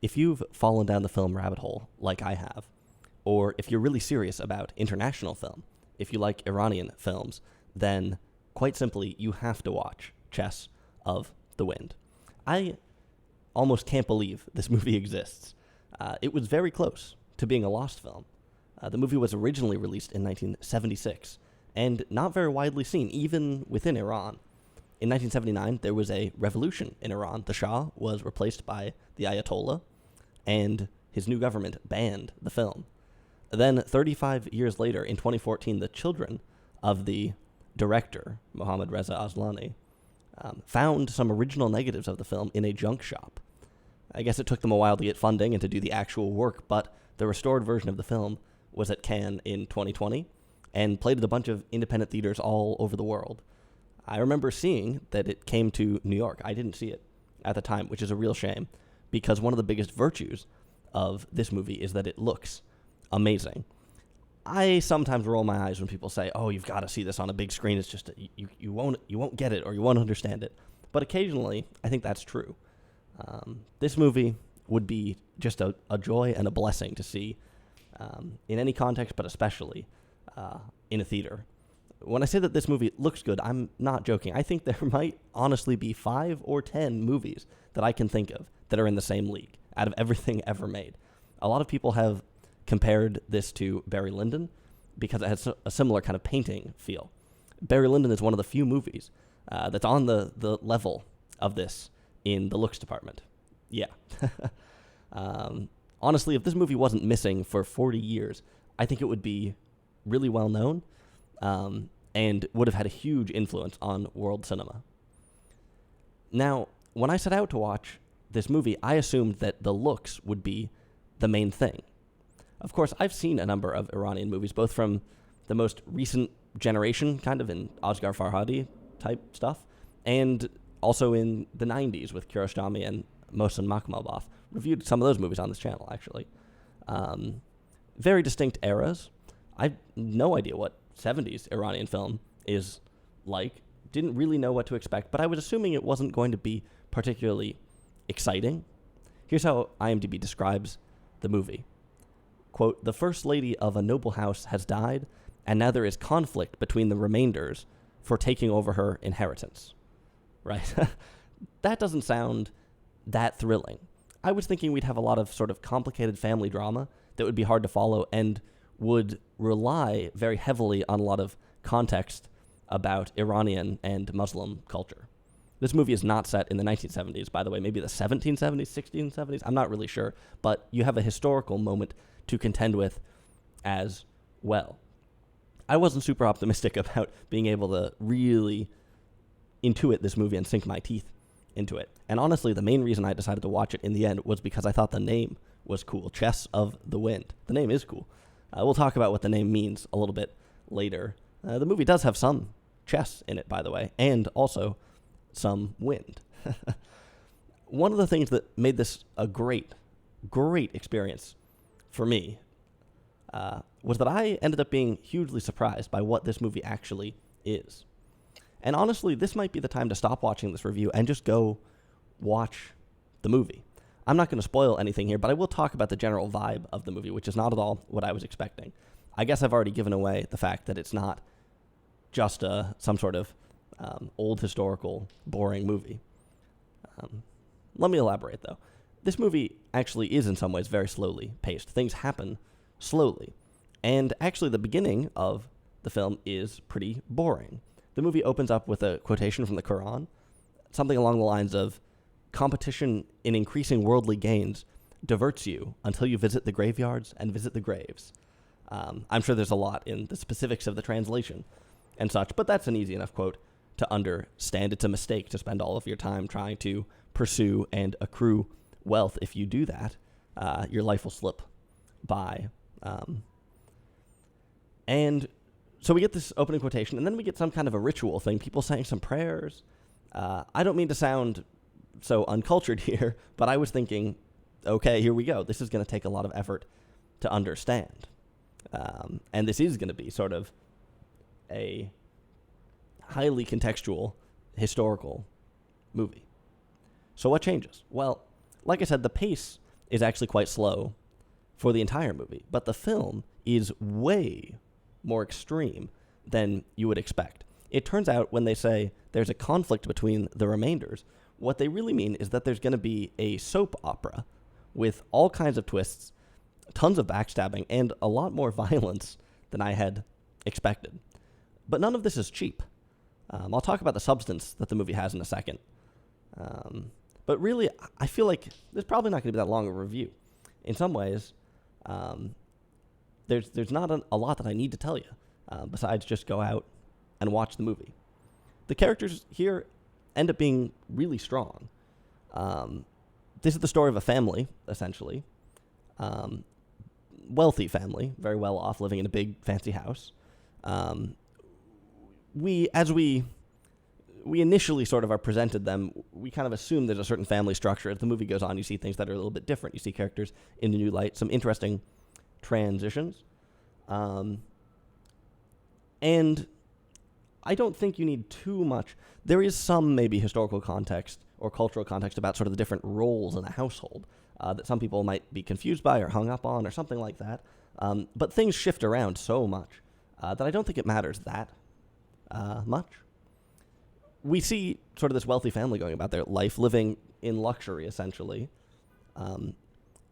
if you've fallen down the film rabbit hole like I have, or if you're really serious about international film, if you like Iranian films, then quite simply, you have to watch Chess of the Wind. I almost can't believe this movie exists. It was very close to being a lost film. The movie was originally released in 1976 and not very widely seen, even within Iran. In 1979, there was a revolution in Iran. The Shah was replaced by the Ayatollah, and his new government banned the film. Then, 35 years later, in 2014, the children of the director, Mohammad Reza Aslani, found some original negatives of the film in a junk shop. I guess it took them a while to get funding and to do the actual work, but the restored version of the film was at Cannes in 2020 and played at a bunch of independent theaters all over the world. I remember seeing that it came to New York. I didn't see it at the time, which is a real shame, because one of the biggest virtues of this movie is that it looks amazing. I sometimes roll my eyes when people say, "Oh, you've got to see this on a big screen. It's just you won't get it or you won't understand it." But occasionally, I think that's true. This movie would be just a joy and a blessing to see in any context, but especially in a theater. When I say that this movie looks good, I'm not joking. I think there might honestly be 5 or 10 movies that I can think of that are in the same league out of everything ever made. A lot of people have compared this to Barry Lyndon because it has a similar kind of painting feel. Barry Lyndon is one of the few movies that's on the level of this in the looks department. Yeah. Honestly, if this movie wasn't missing for 40 years, I think it would be really well known and would have had a huge influence on world cinema. Now, when I set out to watch this movie, I assumed that the looks would be the main thing. Of course, I've seen a number of Iranian movies, both from the most recent generation, kind of in Asghar Farhadi type stuff, and also in the 90s with Kiarostami and Mohsen Makhmalbaf. Reviewed some of those movies on this channel, actually. Very distinct eras. I have no idea what 70s Iranian film is like. Didn't really know what to expect, but I was assuming it wasn't going to be particularly exciting. Here's how IMDb describes the movie. Quote, "The first lady of a noble house has died, and now there is conflict between the remainders for taking over her inheritance." Right? That doesn't sound that thrilling. I was thinking we'd have a lot of sort of complicated family drama that would be hard to follow and would rely very heavily on a lot of context about Iranian and Muslim culture. This movie is not set in the 1970s, by the way, maybe the 1770s, 1670s, I'm not really sure, but you have a historical moment to contend with as well. I wasn't super optimistic about being able to really intuit this movie and sink my teeth into it. And honestly, the main reason I decided to watch it in the end was because I thought the name was cool. Chess of the Wind. The name is cool. We'll talk about what the name means a little bit later. The movie does have some chess in it, by the way, and also some wind. One of the things that made this a great experience for me was that I ended up being hugely surprised by what this movie actually is. And honestly, this might be the time to stop watching this review and just go watch the movie. I'm not going to spoil anything here, but I will talk about the general vibe of the movie, which is not at all what I was expecting. I guess I've already given away the fact that it's not just some sort of old historical boring movie. Let me elaborate, though. This movie actually is in some ways very slowly paced. Things happen slowly. And actually the beginning of the film is pretty boring. The movie opens up with a quotation from the Quran, something along the lines of, "Competition in increasing worldly gains diverts you until you visit the graveyards and visit the graves." I'm sure there's a lot in the specifics of the translation and such, but that's an easy enough quote to understand. It's a mistake to spend all of your time trying to pursue and accrue wealth. If you do that, your life will slip by. And so we get this opening quotation, and then we get some kind of a ritual thing, people saying some prayers. I don't mean to sound so uncultured here, but I was thinking, okay, here we go. This is going to take a lot of effort to understand. And this is going to be sort of a highly contextual, historical movie. So what changes? Well, like I said, the pace is actually quite slow for the entire movie, but the film is way more extreme than you would expect. It turns out when they say there's a conflict between the remainders, what they really mean is that there's going to be a soap opera with all kinds of twists, tons of backstabbing, and a lot more violence than I had expected. But none of this is cheap. I'll talk about the substance that the movie has in a second. But really, I feel like there's probably not going to be that long a review. In some ways, there's not a lot that I need to tell you, besides just go out and watch the movie. The characters here end up being really strong. This is the story of a family, essentially. Wealthy family, very well off, living in a big, fancy house. We initially sort of are presented them, we kind of assume there's a certain family structure. As the movie goes on, you see things that are a little bit different. You see characters in a new light, some interesting transitions. And I don't think you need too much. There is some maybe historical context or cultural context about sort of the different roles in a household that some people might be confused by or hung up on or something like that. But things shift around so much that I don't think it matters that much. We see sort of this wealthy family going about their life, living in luxury, essentially.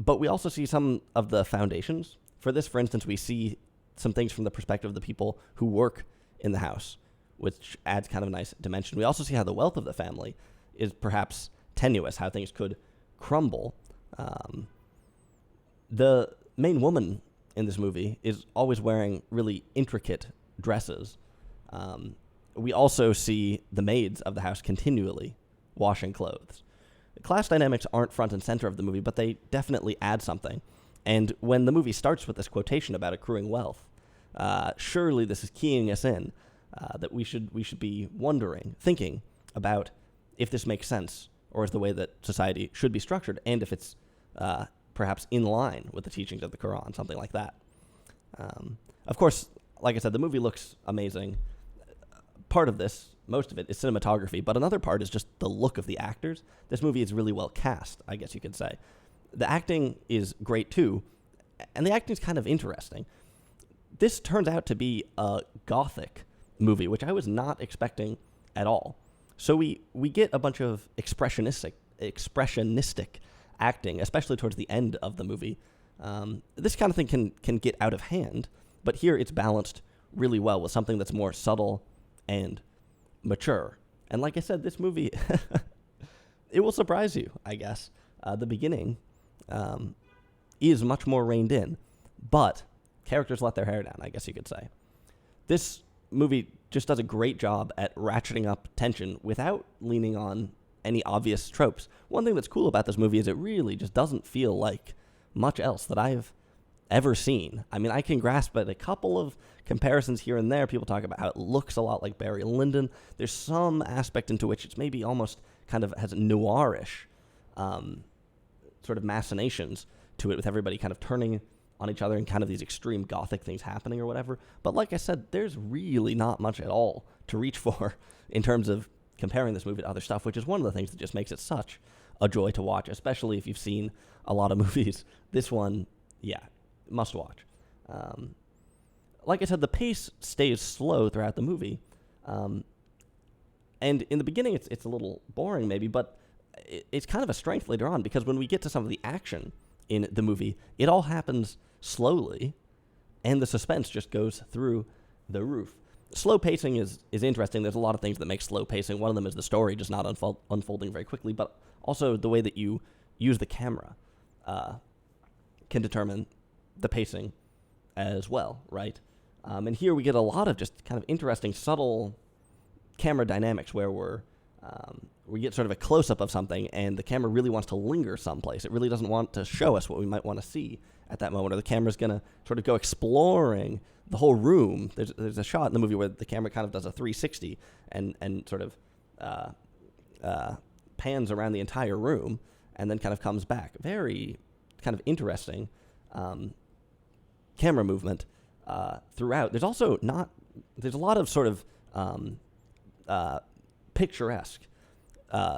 But we also see some of the foundations. For this, for instance, we see some things from the perspective of the people who work in the house, which adds kind of a nice dimension. We also see how the wealth of the family is perhaps tenuous, how things could crumble. The main woman in this movie is always wearing really intricate dresses. We also see the maids of the house continually washing clothes. The class dynamics aren't front and center of the movie, but they definitely add something. And when the movie starts with this quotation about accruing wealth, surely this is keying us in that we should be wondering, thinking about if this makes sense or is the way that society should be structured, and if it's perhaps in line with the teachings of the Quran, something like that. Of course, like I said, the movie looks amazing. Part of this, most of it, is cinematography, but another part is just the look of the actors. This movie is really well cast, I guess you could say. The acting is great, too, and the acting is kind of interesting. This turns out to be a gothic movie, which I was not expecting at all. So we get a bunch of expressionistic acting, especially towards the end of the movie. This kind of thing can get out of hand, but here it's balanced really well with something that's more subtle and mature. And like I said, this movie, it will surprise you, I guess. The beginning is much more reined in, but characters let their hair down, I guess you could say. This movie just does a great job at ratcheting up tension without leaning on any obvious tropes. One thing that's cool about this movie is it really just doesn't feel like much else that I've ever seen. I mean, I can grasp at a couple of comparisons here and there. People talk about how it looks a lot like Barry Lyndon. There's some aspect into which it's maybe almost kind of has noirish sort of machinations to it, with everybody kind of turning on each other and kind of these extreme gothic things happening or whatever. But like I said, there's really not much at all to reach for in terms of comparing this movie to other stuff, which is one of the things that just makes it such a joy to watch, especially if you've seen a lot of movies. This one, yeah, must watch. Like I said, the pace stays slow throughout the movie. And in the beginning, it's a little boring maybe, but it's kind of a strength later on, because when we get to some of the action in the movie, it all happens slowly, and the suspense just goes through the roof. Slow pacing is interesting. There's a lot of things that make slow pacing. One of them is the story just not unfolding very quickly, but also the way that you use the camera can determine the pacing as well, right? And here we get a lot of just kind of interesting, subtle camera dynamics where we get sort of a close-up of something, and the camera really wants to linger someplace. It really doesn't want to show us what we might want to see at that moment, or the camera's going to sort of go exploring the whole room. There's a shot in the movie where the camera kind of does a 360 and sort of pans around the entire room and then kind of comes back. Very kind of interesting camera movement throughout. There's also there's a lot of sort of picturesque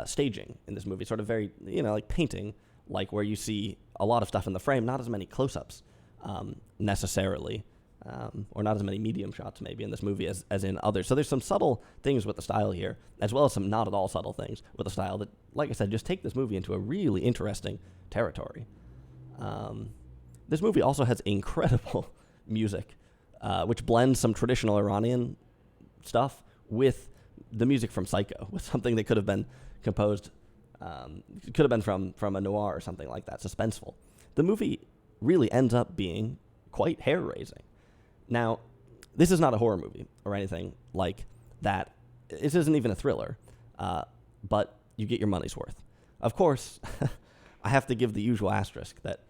staging in this movie, sort of very, like painting, like where you see a lot of stuff in the frame, not as many close-ups necessarily, or not as many medium shots maybe in this movie as in others. So there's some subtle things with the style here, as well as some not at all subtle things with the style that, like I said, just take this movie into a really interesting territory. This movie also has incredible music, which blends some traditional Iranian stuff with the music from Psycho, with something that could have been composed, could have been from a noir or something like that, suspenseful. The movie really ends up being quite hair-raising. Now, this is not a horror movie or anything like that. This isn't even a thriller, but you get your money's worth. Of course, I have to give the usual asterisk that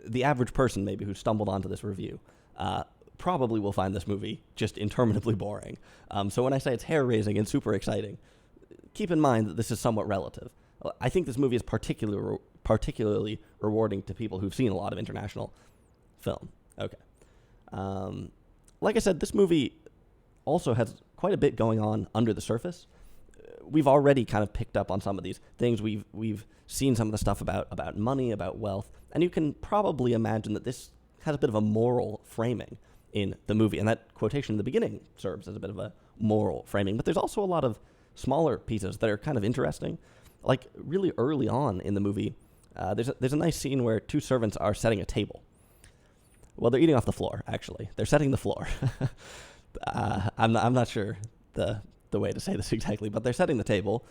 the average person maybe who stumbled onto this review probably will find this movie just interminably boring. So when I say it's hair-raising and super exciting, keep in mind that this is somewhat relative. I think this movie is particularly rewarding to people who've seen a lot of international film. Okay. Like I said, this movie also has quite a bit going on under the surface. We've already kind of picked up on some of these things. We've seen some of the stuff about money, about wealth, and you can probably imagine that this has a bit of a moral framing in the movie, and that quotation in the beginning serves as a bit of a moral framing. But there's also a lot of smaller pieces that are kind of interesting. Like really early on in the movie, there's a nice scene where two servants are setting a table. Well, they're eating off the floor. Actually, they're setting the floor. I'm not sure the way to say this exactly, but they're setting the table,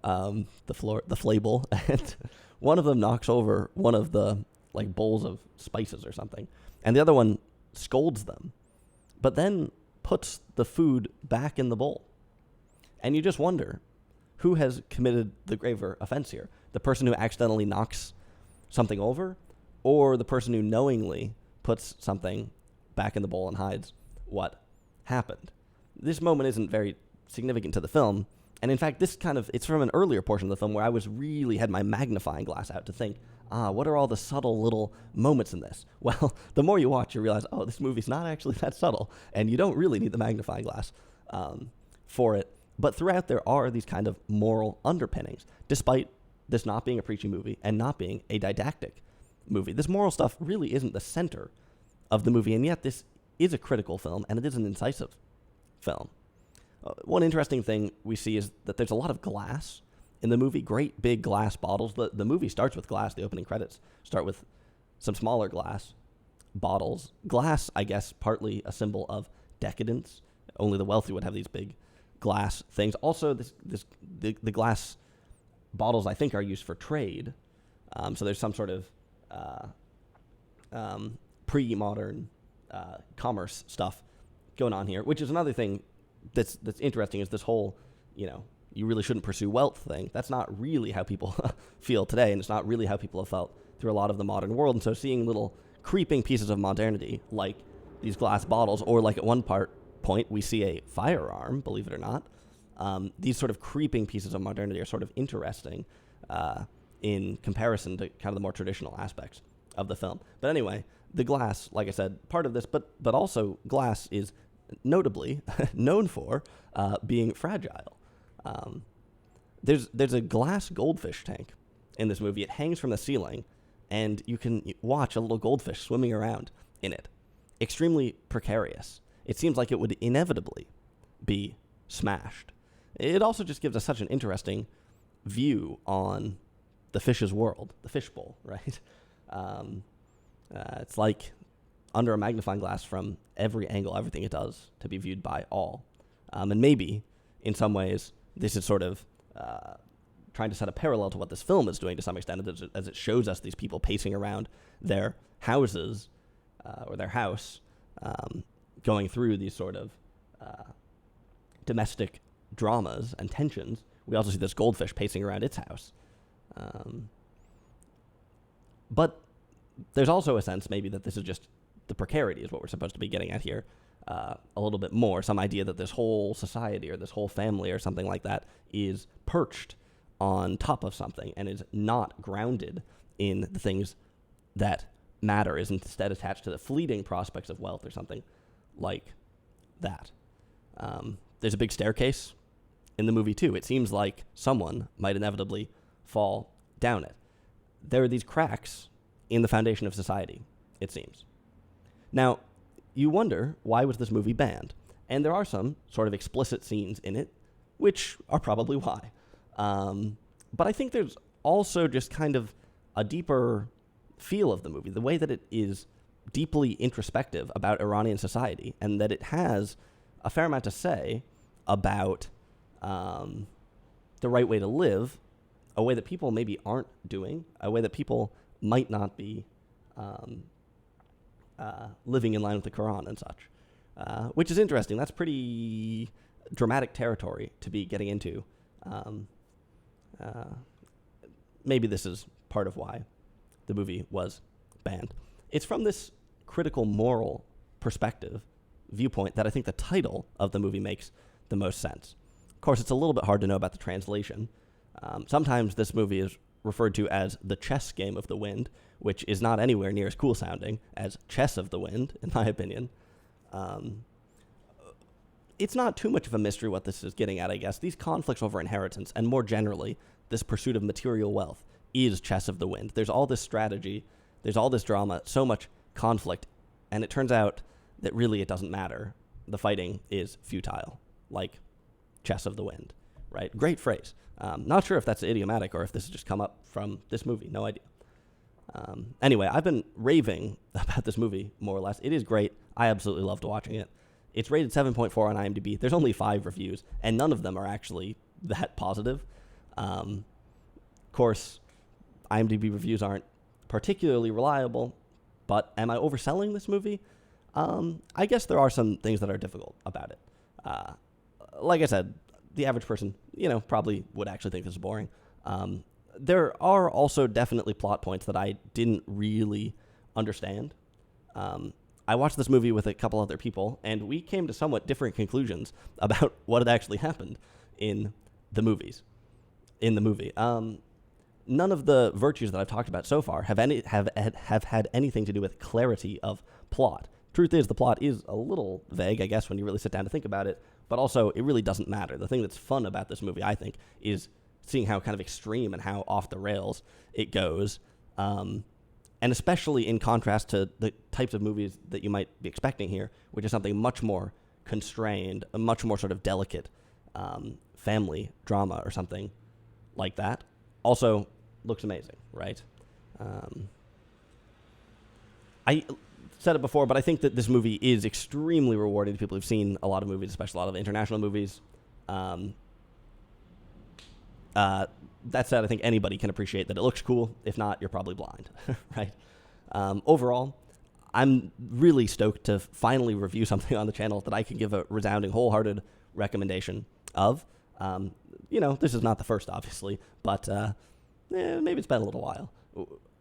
the floor, the flable, and one of them knocks over one of the like bowls of spices or something, and the other one scolds them, but then puts the food back in the bowl. And you just wonder, who has committed the graver offense here? The person who accidentally knocks something over, or the person who knowingly puts something back in the bowl and hides what happened? This moment isn't very significant to the film, and in fact, it's from an earlier portion of the film where I had my magnifying glass out to think, what are all the subtle little moments in this? Well, the more you watch, you realize, this movie's not actually that subtle, and you don't really need the magnifying glass for it. But throughout, there are these kind of moral underpinnings, despite this not being a preachy movie and not being a didactic movie. This moral stuff really isn't the center of the movie, and yet this is a critical film, and it is an incisive film. One interesting thing we see is that there's a lot of glass in the movie, great big glass bottles. The movie starts with glass. The opening credits start with some smaller glass bottles. Glass, I guess, partly a symbol of decadence. Only the wealthy would have these big glass things. Also, the glass bottles, I think, are used for trade. So there's some sort of pre-modern commerce stuff going on here, which is another thing that's interesting, is this whole, you really shouldn't pursue wealth thing. That's not really how people feel today, and it's not really how people have felt through a lot of the modern world. And so seeing little creeping pieces of modernity, like these glass bottles, or like at one point we see a firearm, believe it or not, these sort of creeping pieces of modernity are sort of interesting in comparison to kind of the more traditional aspects of the film. But anyway, the glass, like I said, part of this, but also glass is notably known for being fragile. There's a glass goldfish tank in this movie. It hangs from the ceiling, and you can watch a little goldfish swimming around in it. Extremely precarious. It seems like it would inevitably be smashed. It also just gives us such an interesting view on the fish's world, the fishbowl, right? It's like under a magnifying glass from every angle, everything it does to be viewed by all. And maybe, in some ways, this is sort of trying to set a parallel to what this film is doing to some extent, as it shows us these people pacing around their houses, or their house, going through these sort of domestic dramas and tensions. We also see this goldfish pacing around its house. But there's also a sense maybe that this is just the precarity is what we're supposed to be getting at here a little bit more. Some idea that this whole society or this whole family or something like that is perched on top of something and is not grounded in the things that matter, is instead attached to the fleeting prospects of wealth or something like that. There's a big staircase in the movie too. It seems like someone might inevitably fall down it. there are these cracks in the foundation of society, it seems. Now, you wonder, why was this movie banned? And there are some sort of explicit scenes in it, which are probably why. But I think there's also just kind of a deeper feel of the movie, the way that it is deeply introspective about Iranian society, and that it has a fair amount to say about the right way to live, a way that people maybe aren't doing, a way that people might not be living in line with the Quran and such, which is interesting. That's pretty dramatic territory to be getting into. Maybe this is part of why the movie was banned. It's from this critical moral perspective, viewpoint, that I think the title of the movie makes the most sense. Of course, it's a little bit hard to know about the translation. Sometimes this movie is referred to as The Chess Game of the Wind, which is not anywhere near as cool sounding as Chess of the Wind, in my opinion. It's not too much of a mystery what this is getting at, I guess. These conflicts over inheritance, and more generally, this pursuit of material wealth, is Chess of the Wind. There's all this strategy, there's all this drama, so much conflict, and it turns out that really it doesn't matter. The fighting is futile, like Chess of the Wind, right? Great phrase. Not sure if that's idiomatic or if this has just come up from this movie. No idea. Anyway, I've been raving about this movie, more or less. It is great. I absolutely loved watching it. It's rated 7.4 on IMDb. There's only 5 reviews, and none of them are actually that positive. Of course, IMDb reviews aren't particularly reliable, but am I overselling this movie? I guess there are some things that are difficult about it. Like I said, the average person, probably would actually think this is boring. There are also definitely plot points that I didn't really understand. I watched this movie with a couple other people, and we came to somewhat different conclusions about what had actually happened in the movie. None of the virtues that I've talked about so far have had anything to do with clarity of plot. Truth is, the plot is a little vague, I guess, when you really sit down to think about it, but also it really doesn't matter. The thing that's fun about this movie, I think, is seeing how kind of extreme and how off the rails it goes, and especially in contrast to the types of movies that you might be expecting here, which is something much more constrained, a much more sort of delicate family drama or something like that. Also, looks amazing, right? I said it before, but I think that this movie is extremely rewarding to people who've seen a lot of movies, especially a lot of international movies. That said, I think anybody can appreciate that it looks cool. If not, you're probably blind, right? Overall, I'm really stoked to finally review something on the channel that I can give a resounding, wholehearted recommendation of. This is not the first, obviously, but maybe it's been a little while.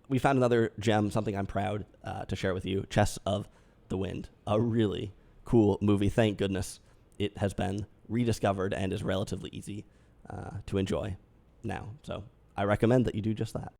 We found another gem, something I'm proud to share with you, Chess of the Wind, a really cool movie. Thank goodness it has been rediscovered and is relatively easy to enjoy now. So I recommend that you do just that.